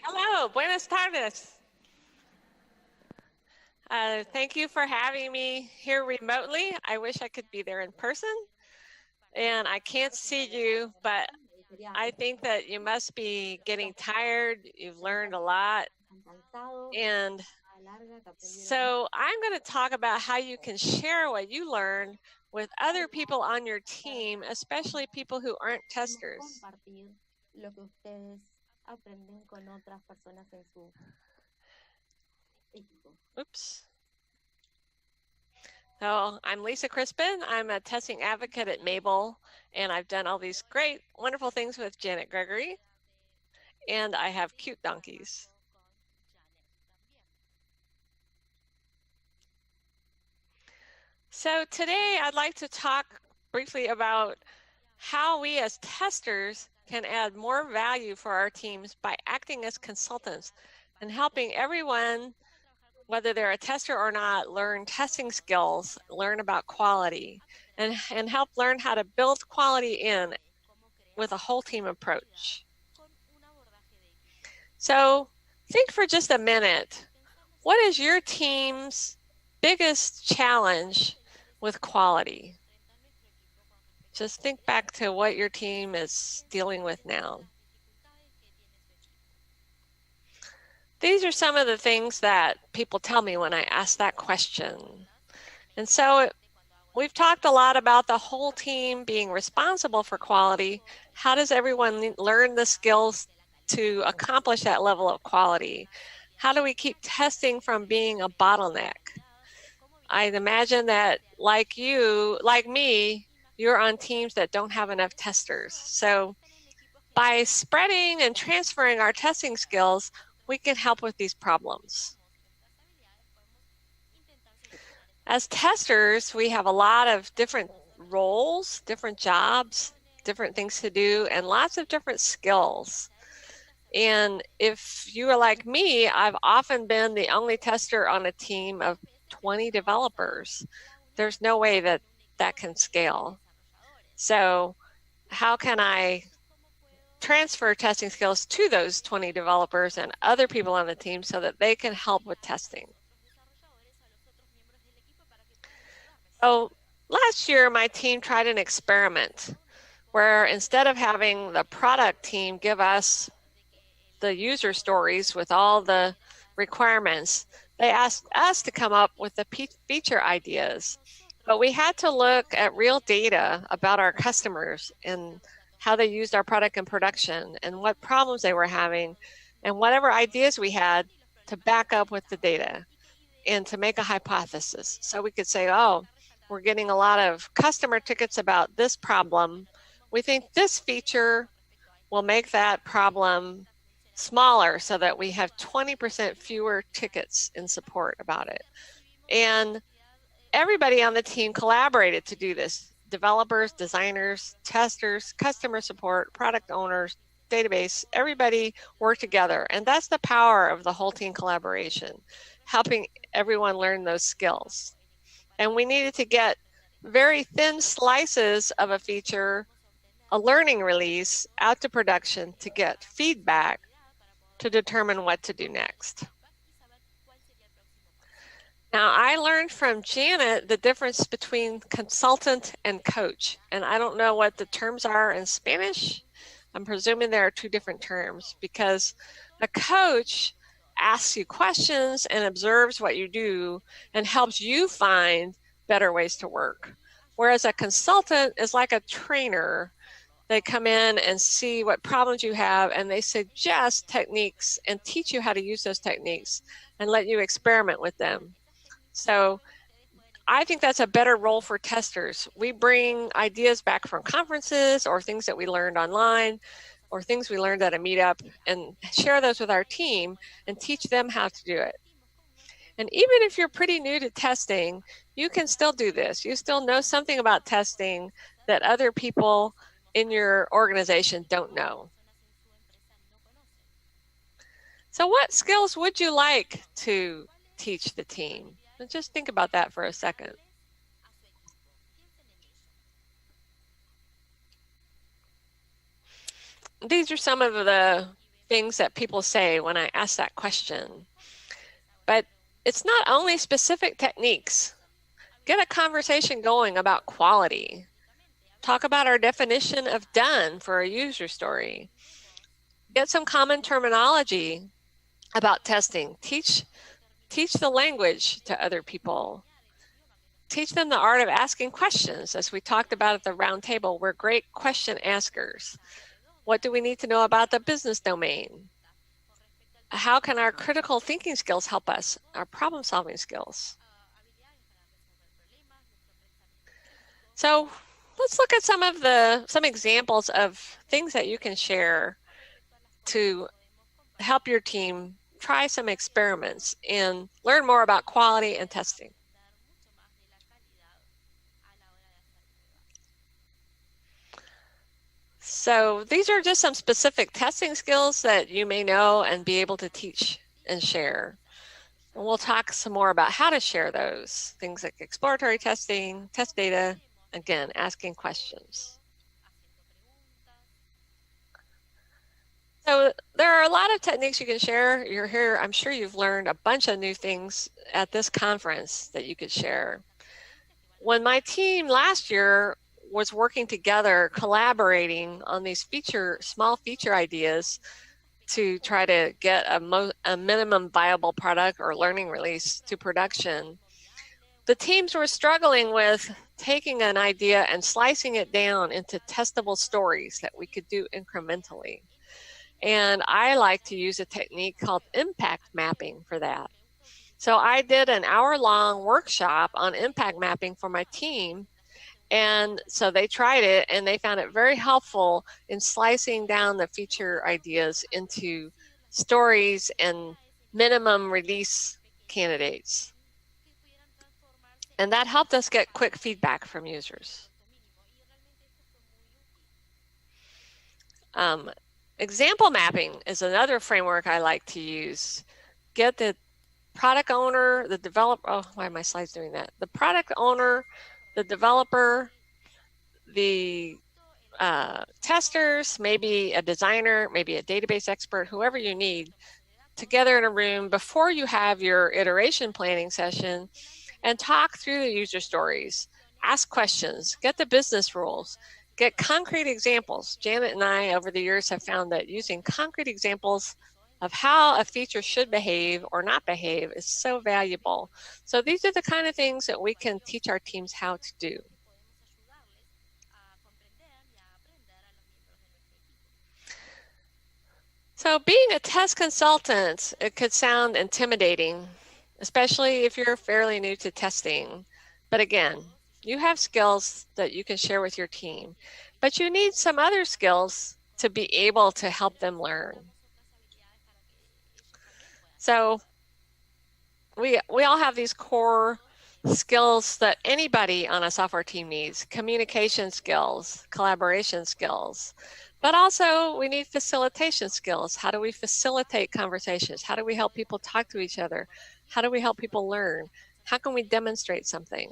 Hello, buenas tardes. Thank you for having me here remotely. I wish I could be there in person, and I can't see you, but I think that you must be getting tired. You've learned a lot, and so I'm going to talk about how you can share what you learned with other people on your team, especially people who aren't testers. Oops. So I'm Lisa Crispin. I'm a testing advocate at Mabel, and I've done all these great, wonderful things with Janet Gregory, and I have cute donkeys. So today I'd like to talk briefly about how we as testers can add more value for our teams by acting as consultants and helping everyone, whether they're a tester or not, learn testing skills, learn about quality, and help learn how to build quality in with a whole team approach. So think for just a minute, what is your team's biggest challenge with quality? Just think back to what your team is dealing with now. These are some of the things that people tell me when I ask that question. And so we've talked a lot about the whole team being responsible for quality. How does everyone learn the skills to accomplish that level of quality? How do we keep testing from being a bottleneck? I'd imagine that like you, like me, you're on teams that don't have enough testers. So by spreading and transferring our testing skills, we can help with these problems. As testers, we have a lot of different roles, different jobs, different things to do, and lots of different skills. And if you are like me, I've often been the only tester on a team of 20 developers. There's no way that that can scale. So how can I transfer testing skills to those 20 developers and other people on the team so that they can help with testing? So last year, my team tried an experiment where instead of having the product team give us the user stories with all the requirements, they asked us to come up with the feature ideas. But we had to look at real data about our customers and how they used our product in production and what problems they were having and whatever ideas we had to back up with the data and to make a hypothesis. So we could say, oh, we're getting a lot of customer tickets about this problem. We think this feature will make that problem smaller so that we have 20% fewer tickets in support about it. And everybody on the team collaborated to do this. Developers, designers, testers, customer support, product owners, database, everybody worked together. And that's the power of the whole team collaboration, helping everyone learn those skills. And we needed to get very thin slices of a feature, a learning release, out to production to get feedback to determine what to do next. Now, I learned from Janet the difference between consultant and coach, and I don't know what the terms are in Spanish. I'm presuming there are two different terms because a coach asks you questions and observes what you do and helps you find better ways to work. Whereas a consultant is like a trainer. They come in and see what problems you have and they suggest techniques and teach you how to use those techniques and let you experiment with them. So I think that's a better role for testers. We bring ideas back from conferences or things that we learned online or things we learned at a meetup and share those with our team and teach them how to do it. And even if you're pretty new to testing, you can still do this. You still know something about testing that other people in your organization don't know. So what skills would you like to teach the team? And just think about that for a second. These are some of the things that people say when I ask that question. But it's not only specific techniques. Get a conversation going about quality. Talk about our definition of done for a user story. Get some common terminology about testing. Teach the language to other people. Teach them the art of asking questions. As we talked about at the round table, we're great question askers. What do we need to know about the business domain? How can our critical thinking skills help us, our problem solving skills? So let's look at some examples of things that you can share to help your team try some experiments and learn more about quality and testing. So these are just some specific testing skills that you may know and be able to teach and share. And we'll talk some more about how to share those things like exploratory testing, test data, again, asking questions. So there are a lot of techniques you can share. You're here, I'm sure you've learned a bunch of new things at this conference that you could share. When my team last year was working together, collaborating on these small feature ideas to try to get a minimum viable product or learning release to production, the teams were struggling with taking an idea and slicing it down into testable stories that we could do incrementally. And I like to use a technique called impact mapping for that. So I did an hour-long workshop on impact mapping for my team. And so they tried it and they found it very helpful in slicing down the feature ideas into stories and minimum release candidates. And that helped us get quick feedback from users. Example mapping is another framework I like to use. Get the product owner, the developer, oh, why are my slides doing that? The product owner, the developer, the testers, maybe a designer, maybe a database expert, whoever you need, together in a room before you have your iteration planning session and talk through the user stories, ask questions, get the business rules, get concrete examples. Janet and I over the years have found that using concrete examples of how a feature should behave or not behave is so valuable. So these are the kind of things that we can teach our teams how to do. So being a test consultant, it could sound intimidating, especially if you're fairly new to testing. But again, you have skills that you can share with your team, but you need some other skills to be able to help them learn. So we all have these core skills that anybody on a software team needs: communication skills, collaboration skills, but also we need facilitation skills. How do we facilitate conversations? How do we help people talk to each other? How do we help people learn? How can we demonstrate something?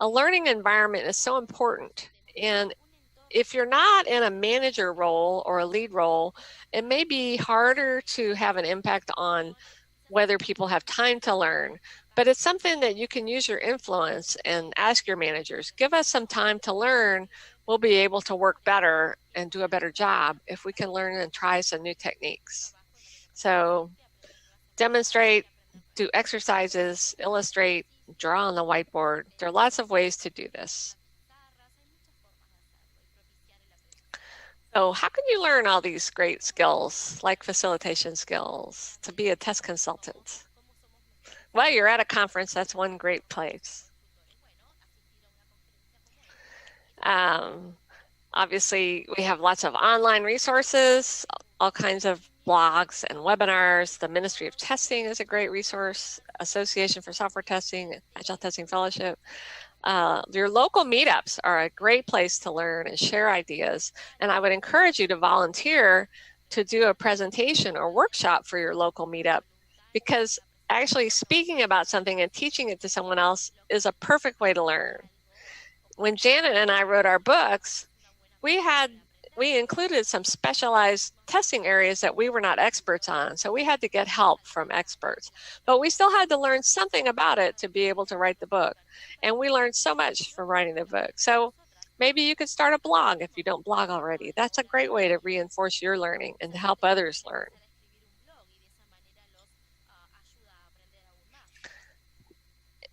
A learning environment is so important. And if you're not in a manager role or a lead role, it may be harder to have an impact on whether people have time to learn. But it's something that you can use your influence and ask your managers, give us some time to learn. We'll be able to work better and do a better job if we can learn and try some new techniques. So demonstrate, do exercises, illustrate, draw on the whiteboard. There are lots of ways to do this. So how can you learn all these great skills, like facilitation skills, to be a test consultant? Well, you're at a conference. That's one great place. Obviously, we have lots of online resources, all kinds of blogs and webinars. The Ministry of Testing is a great resource, Association for Software Testing, Agile Testing Fellowship. Your local meetups are a great place to learn and share ideas. And I would encourage you to volunteer to do a presentation or workshop for your local meetup, because actually speaking about something and teaching it to someone else is a perfect way to learn. When Janet and I wrote our books, we we included some specialized testing areas that we were not experts on. So we had to get help from experts, but we still had to learn something about it to be able to write the book. And we learned so much from writing the book. So maybe you could start a blog if you don't blog already. That's a great way to reinforce your learning and to help others learn.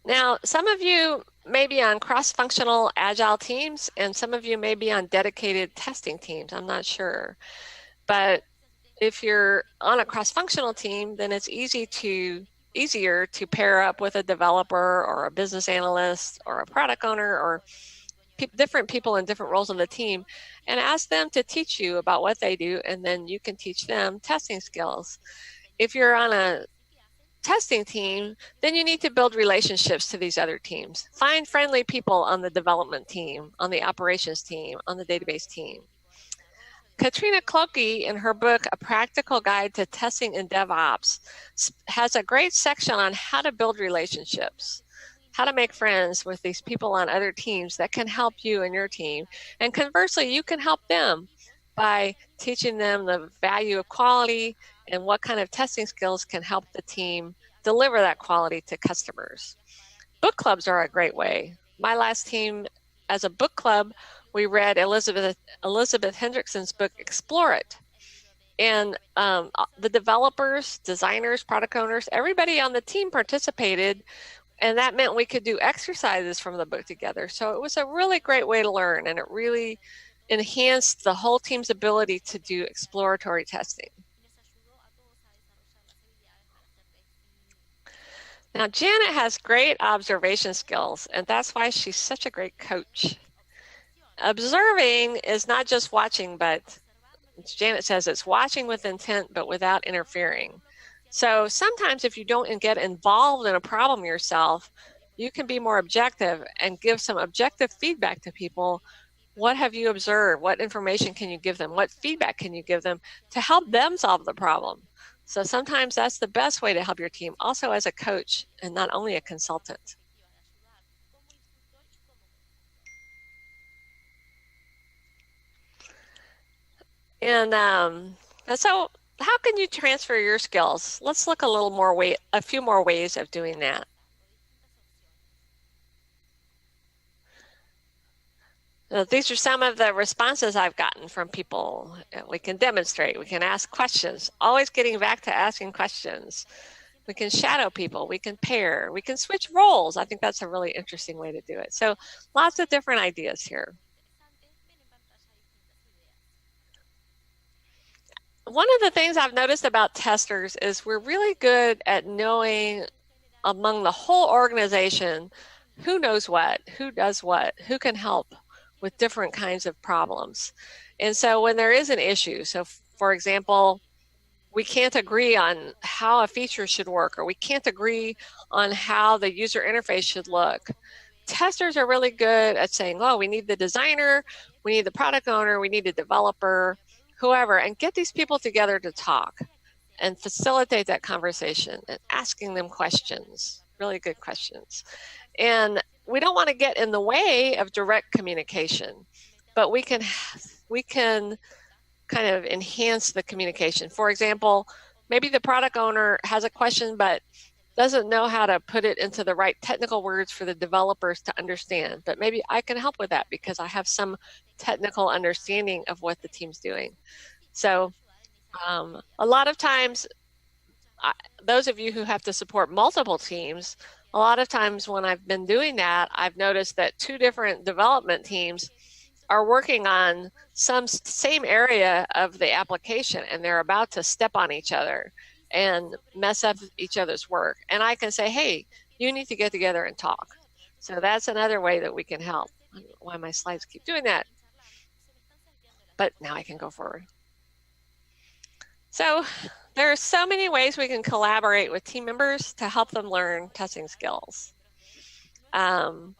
Now, some of you may be on cross-functional agile teams, and some of you may be on dedicated testing teams. I'm not sure. But if you're on a cross-functional team, then it's easier to pair up with a developer or a business analyst or a product owner or different people in different roles on the team and ask them to teach you about what they do, and then you can teach them testing skills. If you're on a testing team, then you need to build relationships to these other teams. Find friendly people on the development team, on the operations team, on the database team. Katrina Clokey, in her book, A Practical Guide to Testing in DevOps, has a great section on how to build relationships, how to make friends with these people on other teams that can help you and your team. And conversely, you can help them by teaching them the value of quality and what kind of testing skills can help the team deliver that quality to customers. Book clubs are a great way. My last team, as a book club, we read Elizabeth Hendrickson's book, Explore It. And the developers, designers, product owners, everybody on the team participated, and that meant we could do exercises from the book together. So it was a really great way to learn, and it really enhanced the whole team's ability to do exploratory testing. Now, Janet has great observation skills, and that's why she's such a great coach. Observing is not just watching, but Janet says it's watching with intent, but without interfering. So sometimes if you don't get involved in a problem yourself, you can be more objective and give some objective feedback to people. What have you observed? What information can you give them? What feedback can you give them to help them solve the problem? So sometimes that's the best way to help your team, also as a coach and not only a consultant. And so how can you transfer your skills? Let's look a few more ways of doing that. These are some of the responses I've gotten from people. We can demonstrate, we can ask questions, always getting back to asking questions. We can shadow people, we can pair, we can switch roles. I think that's a really interesting way to do it. So lots of different ideas here. One of the things I've noticed about testers is we're really good at knowing among the whole organization who knows what, who does what, who can help with different kinds of problems. And so when there is an issue, so for example, we can't agree on how a feature should work, or we can't agree on how the user interface should look, testers are really good at saying, oh, we need the designer, we need the product owner, we need a developer, whoever, and get these people together to talk and facilitate that conversation and asking them questions, really good questions. And we don't want to get in the way of direct communication, but we can kind of enhance the communication. For example, maybe the product owner has a question but doesn't know how to put it into the right technical words for the developers to understand, but maybe I can help with that because I have some technical understanding of what the team's doing. So a lot of times, those of you who have to support multiple teams, a lot of times when I've been doing that, I've noticed that two different development teams are working on some same area of the application, and they're about to step on each other and mess up each other's work. And I can say, hey, you need to get together and talk. So that's another way that we can help. I don't know why my slides keep doing that, but now I can go forward. So there are so many ways we can collaborate with team members to help them learn testing skills. And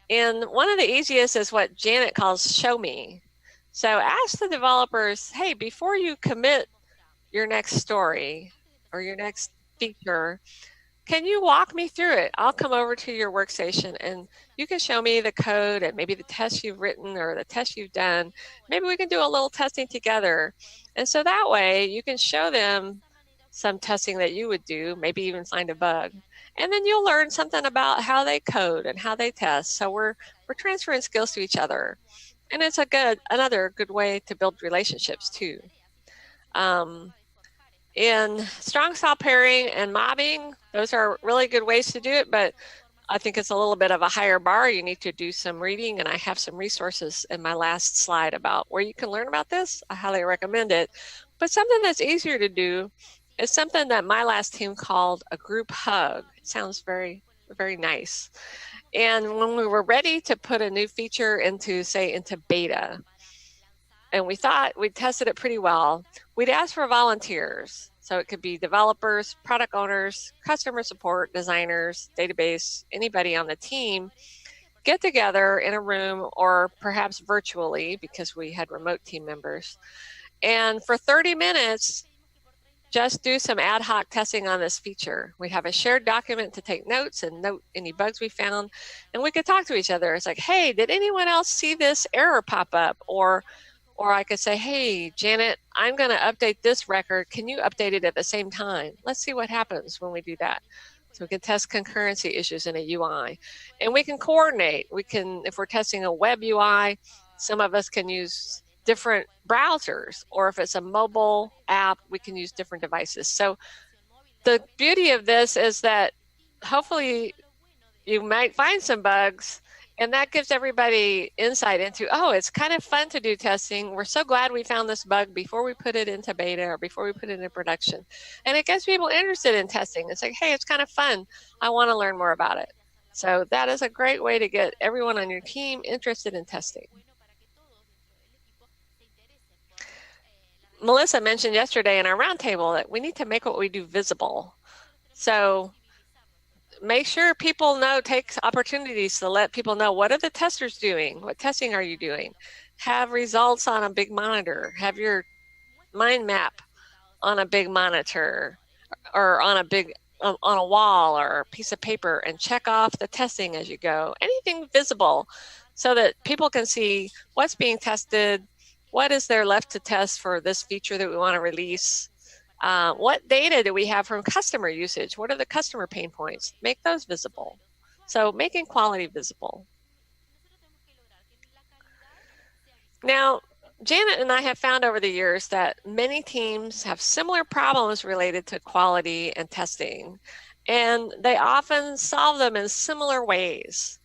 one of the easiest is what Janet calls show me. So ask the developers, hey, before you commit your next story or your next feature, can you walk me through it? I'll come over to your workstation and you can show me the code and maybe the test you've written or the test you've done. Maybe we can do a little testing together. And so that way you can show them some testing that you would do, maybe even find a bug. And then you'll learn something about how they code and how they test. So we're transferring skills to each other. And it's another good way to build relationships too. In strong style pairing and mobbing, those are really good ways to do it, but I think it's a little bit of a higher bar. You need to do some reading, and I have some resources in my last slide about where you can learn about this. I highly recommend it. But something that's easier to do is something that my last team called a group hug. It sounds very, very nice. And when we were ready to put a new feature into beta, and we thought we'd tested it pretty well, we'd ask for volunteers. So it could be developers, product owners, customer support, designers, database, anybody on the team, get together in a room or perhaps virtually because we had remote team members. And for 30 minutes, just do some ad hoc testing on this feature. We have a shared document to take notes and note any bugs we found. And we could talk to each other. It's like, hey, did anyone else see this error pop up? Or I could say, hey, Janet, I'm going to update this record. Can you update it at the same time? Let's see what happens when we do that. So we can test concurrency issues in a UI. And we can coordinate. We can, if we're testing a web UI, some of us can use different browsers. Or if it's a mobile app, we can use different devices. So the beauty of this is that hopefully you might find some bugs, and that gives everybody insight into, oh, it's kind of fun to do testing. We're so glad we found this bug before we put it into beta or before we put it into production. And it gets people interested in testing. It's like, hey, it's kind of fun. I want to learn more about it. So that is a great way to get everyone on your team interested in testing. Melissa mentioned yesterday in our roundtable that we need to make what we do visible. So make sure people know, take opportunities to let people know, what are the testers doing? What testing are you doing? Have results on a big monitor. Have your mind map on a big monitor or on a wall or a piece of paper, and check off the testing as you go. Anything visible so that people can see what's being tested, what is there left to test for this feature that we want to release. What data do we have from customer usage? What are the customer pain points? Make those visible. So making quality visible. Now, Janet and I have found over the years that many teams have similar problems related to quality and testing, and they often solve them in similar ways.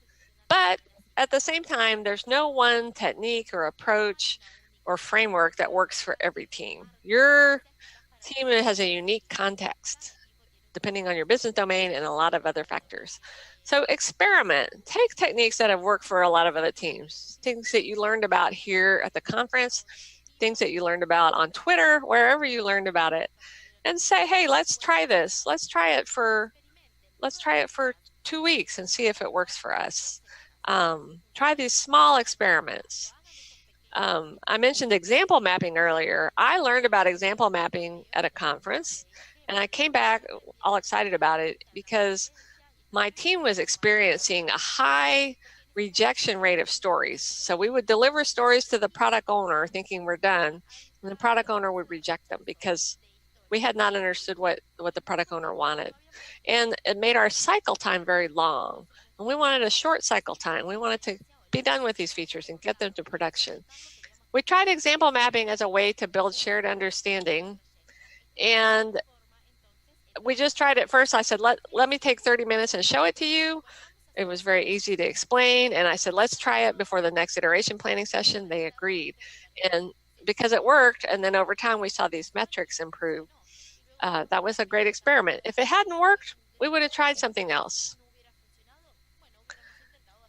But at the same time, there's no one technique or approach or framework that works for every team. Your team has a unique context depending on your business domain and a lot of other factors. So experiment. Take techniques that have worked for a lot of other teams, things that you learned about here at the conference, things that you learned about on Twitter, wherever you learned about it, and say, hey, let's try this. Let's try it for 2 weeks and see if it works for us. Try these small experiments. I mentioned example mapping earlier. I learned about example mapping at a conference, and I came back all excited about it because my team was experiencing a high rejection rate of stories. So we would deliver stories to the product owner thinking we're done, and the product owner would reject them because we had not understood what the product owner wanted. And it made our cycle time very long. And we wanted a short cycle time. We wanted to be done with these features and get them to production. We tried example mapping as a way to build shared understanding. And we just tried it first. I said, let me take 30 minutes and show it to you. It was very easy to explain. And I said, let's try it before the next iteration planning session. They agreed. And because it worked, and then over time we saw these metrics improve, that was a great experiment. If it hadn't worked, we would have tried something else.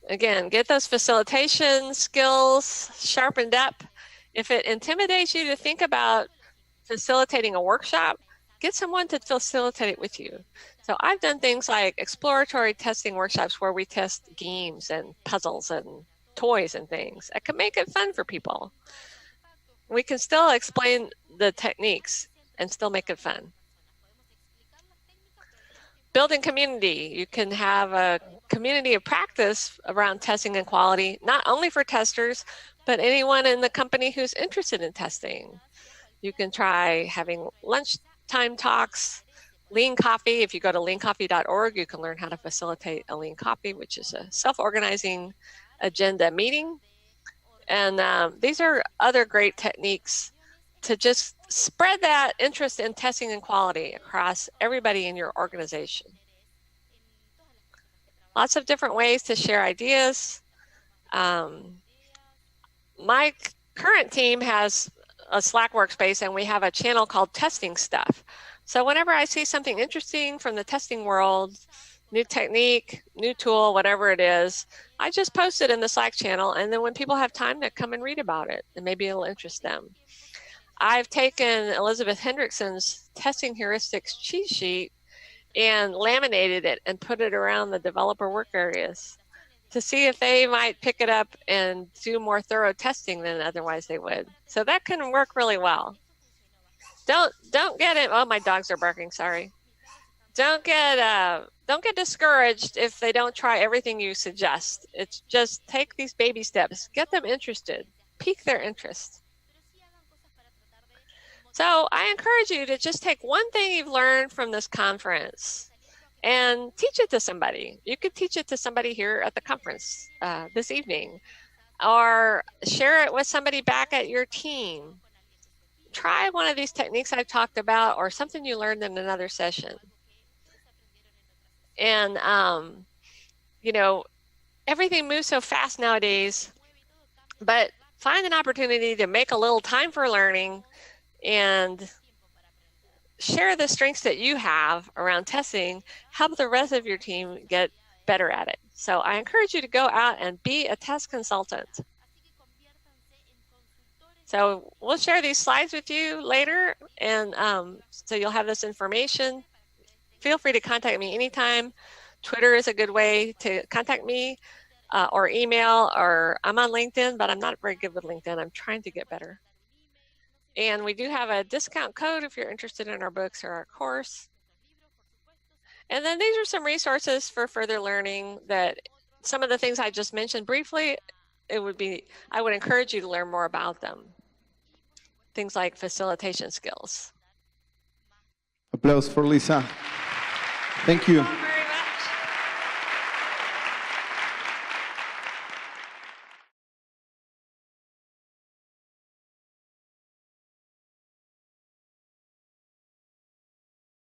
Again, get those facilitation skills sharpened up. If it intimidates you to think about facilitating a workshop, get someone to facilitate it with you. So I've done things like exploratory testing workshops where we test games and puzzles and toys and things. That can make it fun for people. We can still explain the techniques and still make it fun. building community. You can have a community of practice around testing and quality, not only for testers, but anyone in the company who's interested in testing. You can try having lunchtime talks, lean coffee. If you go to leancoffee.org, you can learn how to facilitate a lean coffee, which is a self-organizing agenda meeting. And these are other great techniques to just spread that interest in testing and quality across everybody in your organization. Lots of different ways to share ideas. My current team has a Slack workspace, and we have a channel called Testing Stuff. So whenever I see something interesting from the testing world, new technique, new tool, whatever it is, I just post it in the Slack channel, and then when people have time to come and read about it, and maybe it'll interest them. I've taken Elizabeth Hendrickson's testing heuristics cheat sheet and laminated it and put it around the developer work areas to see if they might pick it up and do more thorough testing than otherwise they would. So that can work really well. Don't get it. Oh, my dogs are barking. Sorry. Don't get discouraged if they don't try everything you suggest. It's just take these baby steps, get them interested, pique their interest. So I encourage you to just take one thing you've learned from this conference and teach it to somebody. You could teach it to somebody here at the conference this evening, or share it with somebody back at your team. Try one of these techniques I've talked about, or something you learned in another session. And, everything moves so fast nowadays, but find an opportunity to make a little time for learning and share the strengths that you have around testing, help the rest of your team get better at it. So I encourage you to go out and be a test consultant. So we'll share these slides with you later, and so you'll have this information. Feel free to contact me anytime. Twitter is a good way to contact me, or email, or I'm on LinkedIn, but I'm not very good with LinkedIn. I'm trying to get better. And we do have a discount code if you're interested in our books or our course. And then these are some resources for further learning, that some of the things I just mentioned briefly, I would encourage you to learn more about them. Things like facilitation skills. Applause for Lisa. Thank you.